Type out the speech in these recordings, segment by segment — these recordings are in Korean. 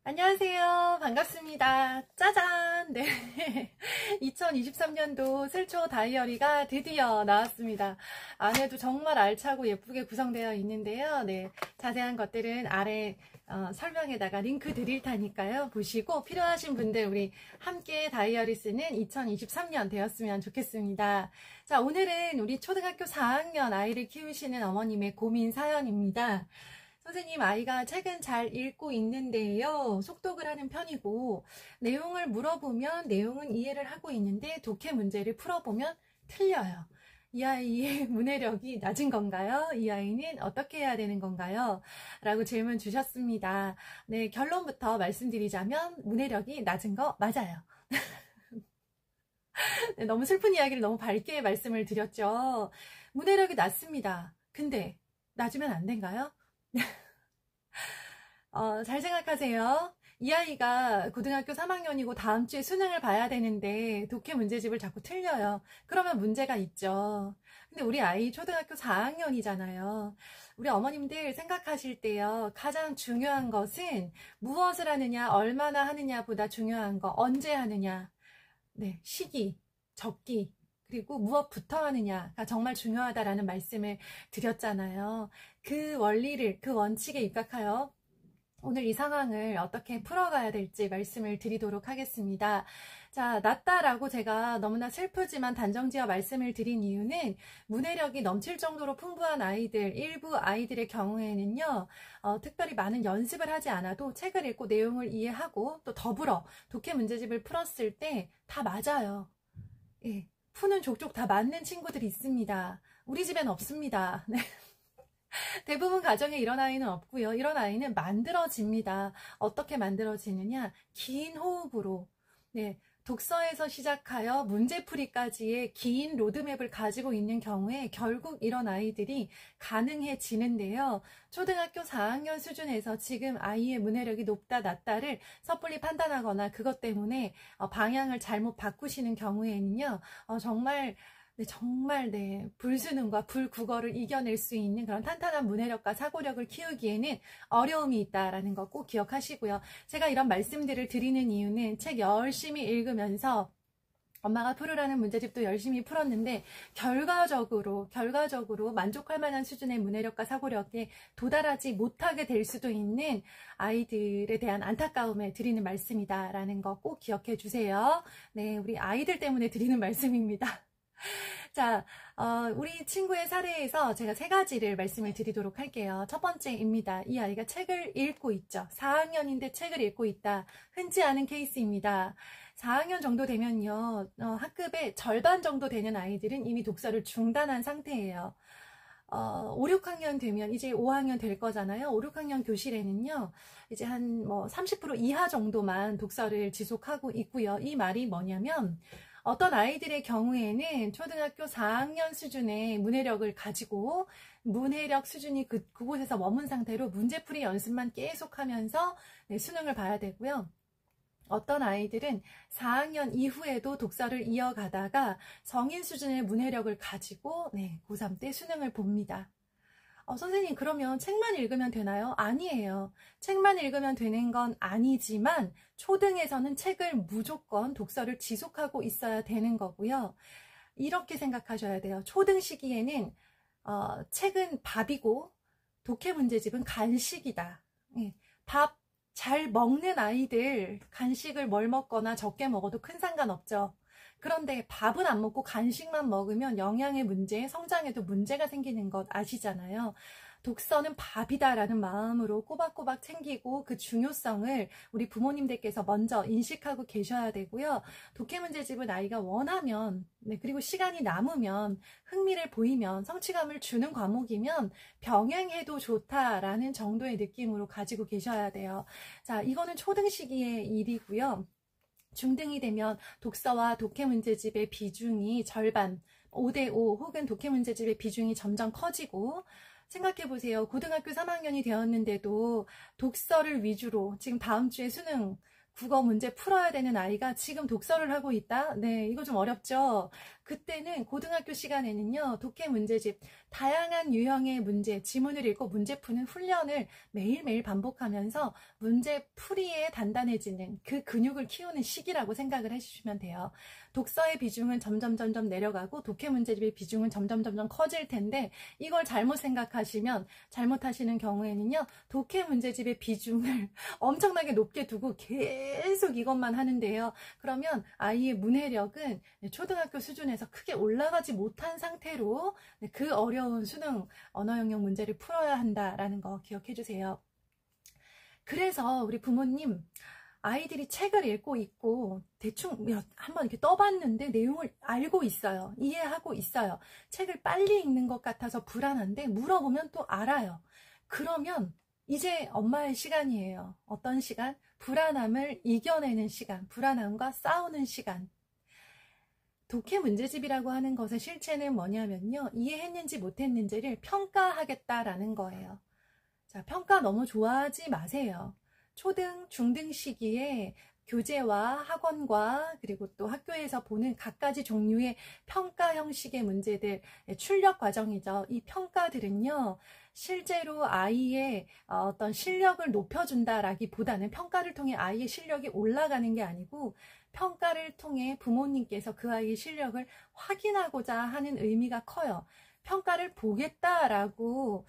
안녕하세요. 반갑습니다. 짜잔! 네. 2023년도 슬초 다이어리가 드디어 나왔습니다. 안에도 정말 알차고 예쁘게 구성되어 있는데요. 네. 자세한 것들은 아래 설명에다가 링크 드릴 테니까요. 보시고 필요하신 분들 우리 함께 다이어리 쓰는 2023년 되었으면 좋겠습니다. 자, 오늘은 우리 초등학교 4학년 아이를 키우시는 어머님의 고민 사연입니다. 선생님, 아이가 책은 잘 읽고 있는데요. 속독을 하는 편이고 내용을 물어보면 내용은 이해를 하고 있는데 독해 문제를 풀어보면 틀려요. 이 아이의 문해력이 낮은 건가요? 이 아이는 어떻게 해야 되는 건가요? 라고 질문 주셨습니다. 네, 결론부터 말씀드리자면 문해력이 낮은 거 맞아요. 네, 너무 슬픈 이야기를 너무 밝게 말씀을 드렸죠. 문해력이 낮습니다. 근데 낮으면 안 된가요? 잘 생각하세요. 이 아이가 고등학교 3학년이고 다음 주에 수능을 봐야 되는데 독해 문제집을 자꾸 틀려요. 그러면 문제가 있죠. 근데 우리 아이 초등학교 4학년이잖아요. 우리 어머님들 생각하실 때요. 가장 중요한 것은 무엇을 하느냐, 얼마나 하느냐 보다 중요한 거, 언제 하느냐, 네, 시기, 적기, 그리고 무엇부터 하느냐가 정말 중요하다라는 말씀을 드렸잖아요. 그 원리를, 그 원칙에 입각하여 오늘 이 상황을 어떻게 풀어가야 될지 말씀을 드리도록 하겠습니다. 자, 낮다라고 제가 너무나 슬프지만 단정지어 말씀을 드린 이유는 문해력이 넘칠 정도로 풍부한 아이들, 일부 아이들의 경우에는요, 특별히 많은 연습을 하지 않아도 책을 읽고 내용을 이해하고 또 더불어 독해 문제집을 풀었을 때 다 맞아요. 예, 푸는 족족 다 맞는 친구들이 있습니다. 우리 집엔 없습니다. 네. 대부분 가정에 이런 아이는 없고요. 이런 아이는 만들어집니다. 어떻게 만들어지느냐? 긴 호흡으로. 네, 독서에서 시작하여 문제풀이까지의 긴 로드맵을 가지고 있는 경우에 결국 이런 아이들이 가능해지는데요. 초등학교 4학년 수준에서 지금 아이의 문해력이 높다 낮다를 섣불리 판단하거나 그것 때문에 방향을 잘못 바꾸시는 경우에는요. 정말 불수능과 불국어를 이겨낼 수 있는 그런 탄탄한 문해력과 사고력을 키우기에는 어려움이 있다라는 거 꼭 기억하시고요. 제가 이런 말씀들을 드리는 이유는 책 열심히 읽으면서 엄마가 풀으라는 문제집도 열심히 풀었는데 결과적으로 만족할 만한 수준의 문해력과 사고력에 도달하지 못하게 될 수도 있는 아이들에 대한 안타까움에 드리는 말씀이다라는 거 꼭 기억해 주세요. 네, 우리 아이들 때문에 드리는 말씀입니다. 자, 우리 친구의 사례에서 제가 세 가지를 말씀을 드리도록 할게요. 첫 번째입니다. 이 아이가 책을 읽고 있죠. 4학년인데 책을 읽고 있다. 흔치 않은 케이스입니다. 4학년 정도 되면요, 학급의 절반 정도 되는 아이들은 이미 독서를 중단한 상태예요. 5, 6학년 되면 이제 5학년 될 거잖아요. 5, 6학년 교실에는요, 이제 한 30% 이하 정도만 독서를 지속하고 있고요. 이 말이 뭐냐면, 어떤 아이들의 경우에는 초등학교 4학년 수준의 문해력을 가지고 문해력 수준이 그곳에서 머문 상태로 문제풀이 연습만 계속하면서 수능을 봐야 되고요. 어떤 아이들은 4학년 이후에도 독서를 이어가다가 성인 수준의 문해력을 가지고 고3 때 수능을 봅니다. 선생님, 그러면 책만 읽으면 되나요? 아니에요. 책만 읽으면 되는 건 아니지만 초등에서는 책을 무조건 독서를 지속하고 있어야 되는 거고요. 이렇게 생각하셔야 돼요. 초등 시기에는 책은 밥이고 독해 문제집은 간식이다. 밥 잘 먹는 아이들 간식을 뭘 먹거나 적게 먹어도 큰 상관없죠. 그런데 밥은 안 먹고 간식만 먹으면 영양의 문제, 성장에도 문제가 생기는 것 아시잖아요. 독서는 밥이다라는 마음으로 꼬박꼬박 챙기고 그 중요성을 우리 부모님들께서 먼저 인식하고 계셔야 되고요. 독해 문제집은 아이가 원하면, 그리고 시간이 남으면, 흥미를 보이면, 성취감을 주는 과목이면 병행해도 좋다라는 정도의 느낌으로 가지고 계셔야 돼요. 자, 이거는 초등 시기의 일이고요. 중등이 되면 독서와 독해 문제집의 비중이 절반, 5대5 혹은 독해 문제집의 비중이 점점 커지고, 생각해보세요. 고등학교 3학년이 되었는데도 독서를 위주로 지금 다음 주에 수능 국어 문제 풀어야 되는 아이가 지금 독서를 하고 있다? 네, 이거 좀 어렵죠? 그때는 고등학교 시간에는요, 독해 문제집 다양한 유형의 문제, 지문을 읽고 문제 푸는 훈련을 매일매일 반복하면서 문제 풀이에 단단해지는 그 근육을 키우는 시기라고 생각을 해주시면 돼요. 독서의 비중은 점점 내려가고 독해 문제집의 비중은 점점 커질 텐데, 이걸 잘못 생각하시면, 잘못하시는 경우에는요, 독해 문제집의 비중을 엄청나게 높게 두고 계속 이것만 하는데요. 그러면 아이의 문해력은 초등학교 수준에서 크게 올라가지 못한 상태로 그 어려운 수능 언어 영역 문제를 풀어야 한다라는 거 기억해 주세요. 그래서 우리 부모님, 아이들이 책을 읽고 있고 대충 한번 이렇게 떠봤는데 내용을 알고 있어요. 이해하고 있어요. 책을 빨리 읽는 것 같아서 불안한데 물어보면 또 알아요. 그러면 이제 엄마의 시간이에요. 어떤 시간? 불안함을 이겨내는 시간, 불안함과 싸우는 시간. 독해 문제집이라고 하는 것의 실체는 뭐냐면요, 이해했는지 못했는지를 평가하겠다라는 거예요. 자, 평가 너무 좋아하지 마세요. 초등, 중등 시기에 교재와 학원과 그리고 또 학교에서 보는 각가지 종류의 평가 형식의 문제들, 출력 과정이죠. 이 평가들은요, 실제로 아이의 어떤 실력을 높여준다라기보다는, 평가를 통해 아이의 실력이 올라가는 게 아니고 평가를 통해 부모님께서 그 아이의 실력을 확인하고자 하는 의미가 커요. 평가를 보겠다라고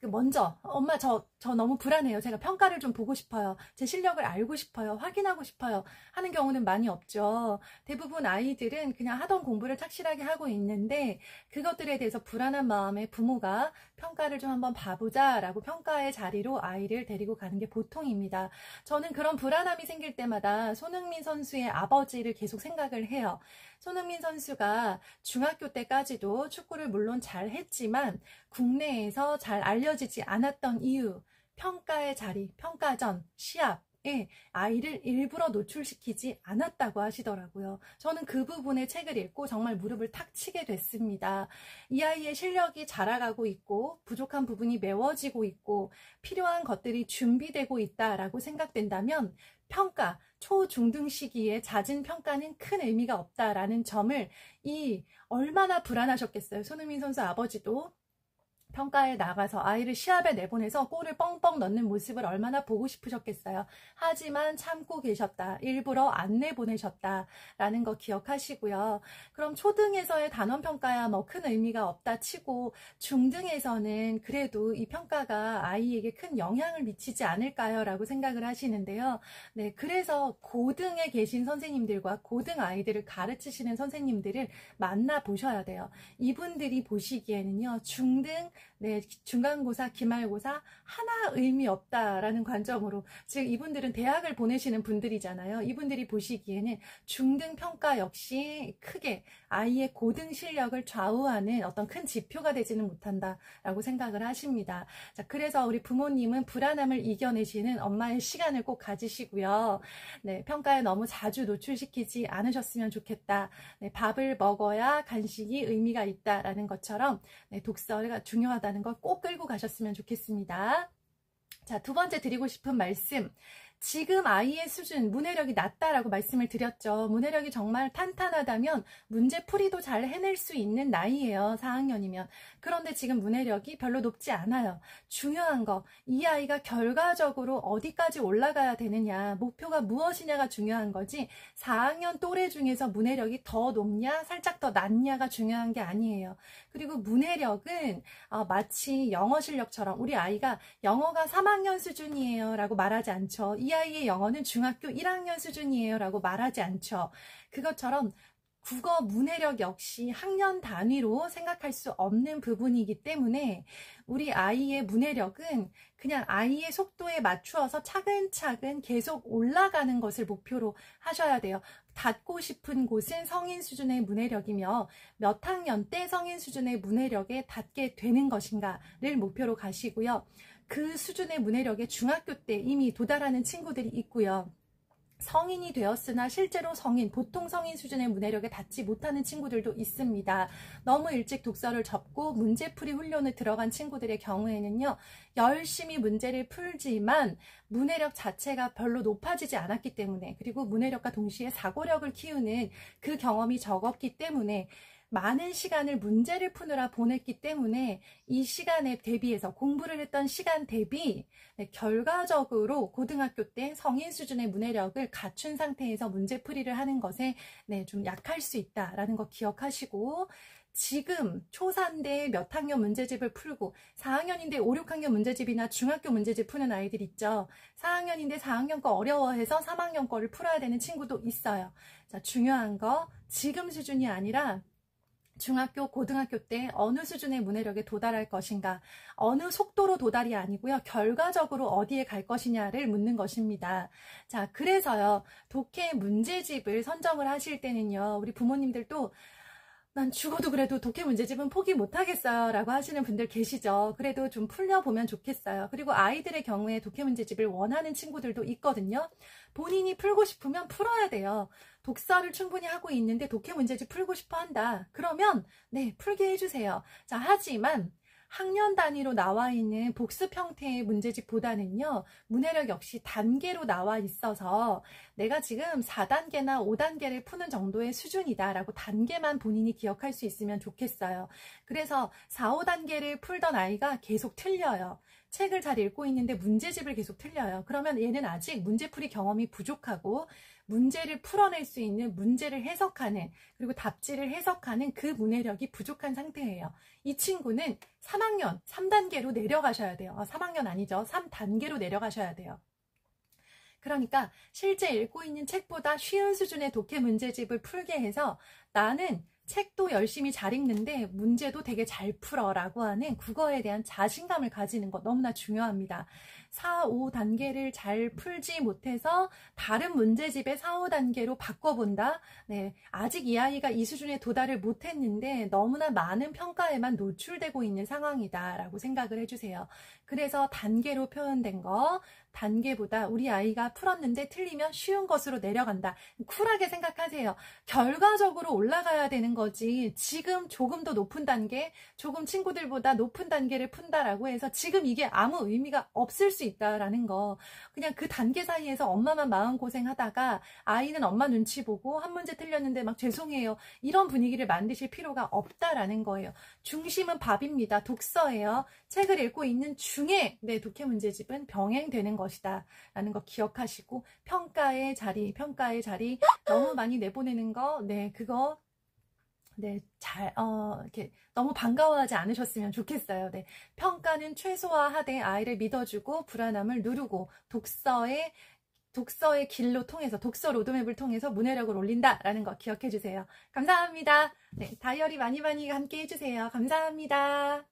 먼저 엄마 저 너무 불안해요. 제가 평가를 좀 보고 싶어요. 제 실력을 알고 싶어요. 확인하고 싶어요. 하는 경우는 많이 없죠. 대부분 아이들은 그냥 하던 공부를 착실하게 하고 있는데, 그것들에 대해서 불안한 마음에 부모가 평가를 좀 한번 봐보자 라고 평가의 자리로 아이를 데리고 가는 게 보통입니다. 저는 그런 불안함이 생길 때마다 손흥민 선수의 아버지를 계속 생각을 해요. 손흥민 선수가 중학교 때까지도 축구를 물론 잘 했지만 국내에서 잘 알려지지 않았던 이유, 평가의 자리, 평가전, 시합에 아이를 일부러 노출시키지 않았다고 하시더라고요. 저는 그 부분의 책을 읽고 정말 무릎을 탁 치게 됐습니다. 이 아이의 실력이 자라가고 있고 부족한 부분이 메워지고 있고 필요한 것들이 준비되고 있다라고 생각된다면, 평가, 초, 중등 시기에 잦은 평가는 큰 의미가 없다라는 점을, 얼마나 불안하셨겠어요. 손흥민 선수 아버지도 평가에 나가서 아이를 시합에 내보내서 골을 뻥뻥 넣는 모습을 얼마나 보고 싶으셨겠어요. 하지만 참고 계셨다. 일부러 안 내보내셨다라는 거 기억하시고요. 그럼 초등에서의 단원평가야 뭐 큰 의미가 없다 치고 중등에서는 그래도 이 평가가 아이에게 큰 영향을 미치지 않을까요? 라고 생각을 하시는데요. 네, 그래서 고등에 계신 선생님들과 고등 아이들을 가르치시는 선생님들을 만나보셔야 돼요. 이분들이 보시기에는요, 중등, 중간고사, 기말고사 하나 의미 없다라는 관점으로, 즉 이분들은 대학을 보내시는 분들이잖아요. 이분들이 보시기에는 중등 평가 역시 크게 아이의 고등 실력을 좌우하는 어떤 큰 지표가 되지는 못한다라고 생각을 하십니다. 자, 그래서 우리 부모님은 불안함을 이겨내시는 엄마의 시간을 꼭 가지시고요. 네, 평가에 너무 자주 노출시키지 않으셨으면 좋겠다. 네, 밥을 먹어야 간식이 의미가 있다라는 것처럼 독서가 중요하다는 걸 꼭 끌고 가셨으면 좋겠습니다. 자, 두 번째 드리고 싶은 말씀. 지금 아이의 수준, 문해력이 낮다라고 말씀을 드렸죠. 문해력이 정말 탄탄하다면 문제풀이도 잘 해낼 수 있는 나이예요. 4학년이면. 그런데 지금 문해력이 별로 높지 않아요. 중요한 거, 이 아이가 결과적으로 어디까지 올라가야 되느냐, 목표가 무엇이냐가 중요한 거지, 4학년 또래 중에서 문해력이 더 높냐, 살짝 더 낮냐가 중요한 게 아니에요. 그리고 문해력은 마치 영어 실력처럼 우리 아이가 영어가 3학년 수준이에요 라고 말하지 않죠. 이 아이의 영어는 중학교 1학년 수준이에요 라고 말하지 않죠. 그것처럼 국어 문해력 역시 학년 단위로 생각할 수 없는 부분이기 때문에 우리 아이의 문해력은 그냥 아이의 속도에 맞추어서 차근차근 계속 올라가는 것을 목표로 하셔야 돼요. 닿고 싶은 곳은 성인 수준의 문해력이며 몇 학년 때 성인 수준의 문해력에 닿게 되는 것인가를 목표로 가시고요. 그 수준의 문해력에 중학교 때 이미 도달하는 친구들이 있고요. 성인이 되었으나 실제로 보통 성인 수준의 문해력에 닿지 못하는 친구들도 있습니다. 너무 일찍 독서를 접고 문제풀이 훈련을 들어간 친구들의 경우에는요, 열심히 문제를 풀지만 문해력 자체가 별로 높아지지 않았기 때문에, 그리고 문해력과 동시에 사고력을 키우는 그 경험이 적었기 때문에 많은 시간을 문제를 푸느라 보냈기 때문에 이 시간에 대비해서 공부를 했던 시간 대비 결과적으로 고등학교 때 성인 수준의 문해력을 갖춘 상태에서 문제풀이를 하는 것에 좀 약할 수 있다라는 거 기억하시고, 지금 초3인데 몇 학년 문제집을 풀고 4학년인데 5, 6학년 문제집이나 중학교 문제집 푸는 아이들 있죠. 4학년인데 4학년 거 어려워해서 3학년 거를 풀어야 되는 친구도 있어요. 자, 중요한 거 지금 수준이 아니라 중학교, 고등학교 때 어느 수준의 문해력에 도달할 것인가, 어느 속도로 도달이 아니고요. 결과적으로 어디에 갈 것이냐를 묻는 것입니다. 자, 그래서요. 독해 문제집을 선정을 하실 때는요. 우리 부모님들도 난 죽어도 그래도 독해 문제집은 포기 못하겠어요 라고 하시는 분들 계시죠. 그래도 좀 풀려보면 좋겠어요. 그리고 아이들의 경우에 독해 문제집을 원하는 친구들도 있거든요. 본인이 풀고 싶으면 풀어야 돼요. 독서를 충분히 하고 있는데 독해 문제집 풀고 싶어 한다. 그러면 풀게 해주세요. 자, 하지만 학년 단위로 나와 있는 복습 형태의 문제집보다는요, 문해력 역시 단계로 나와 있어서 내가 지금 4단계나 5단계를 푸는 정도의 수준이다라고 단계만 본인이 기억할 수 있으면 좋겠어요. 그래서 4, 5단계를 풀던 아이가 계속 틀려요. 책을 잘 읽고 있는데 문제집을 계속 틀려요. 그러면 얘는 아직 문제풀이 경험이 부족하고 문제를 풀어낼 수 있는, 문제를 해석하는, 그리고 답지를 해석하는 그 문해력이 부족한 상태예요. 이 친구는 3학년, 3단계로 내려가셔야 돼요. 3학년 아니죠. 3단계로 내려가셔야 돼요. 그러니까 실제 읽고 있는 책보다 쉬운 수준의 독해 문제집을 풀게 해서 나는 책도 열심히 잘 읽는데 문제도 되게 잘 풀어 라고 하는 국어에 대한 자신감을 가지는 것 너무나 중요합니다. 4, 5단계를 잘 풀지 못해서 다른 문제집의 4, 5단계로 바꿔본다. 아직 이 아이가 이 수준에 도달을 못했는데 너무나 많은 평가에만 노출되고 있는 상황이다 라고 생각을 해주세요. 그래서 단계로 표현된 거, 단계보다 우리 아이가 풀었는데 틀리면 쉬운 것으로 내려간다. 쿨하게 생각하세요. 결과적으로 올라가야 되는 거지. 지금 조금 더 높은 단계, 조금 친구들보다 높은 단계를 푼다라고 해서 지금 이게 아무 의미가 없을 수 있다라는 거. 그냥 그 단계 사이에서 엄마만 마음고생하다가 아이는 엄마 눈치 보고 한 문제 틀렸는데 막 죄송해요. 이런 분위기를 만드실 필요가 없다라는 거예요. 중심은 밥입니다. 독서예요. 책을 읽고 있는 중에 독해 문제집은 병행되는 것이다 라는 거 기억하시고, 평가의 자리 너무 많이 내보내는 거 그거 이렇게 너무 반가워하지 않으셨으면 좋겠어요. 평가는 최소화하되 아이를 믿어주고 불안함을 누르고 독서의 길로 통해서, 독서 로드맵을 통해서 문해력을 올린다라는 거 기억해 주세요. 감사합니다. 다이어리 많이 함께 해주세요. 감사합니다.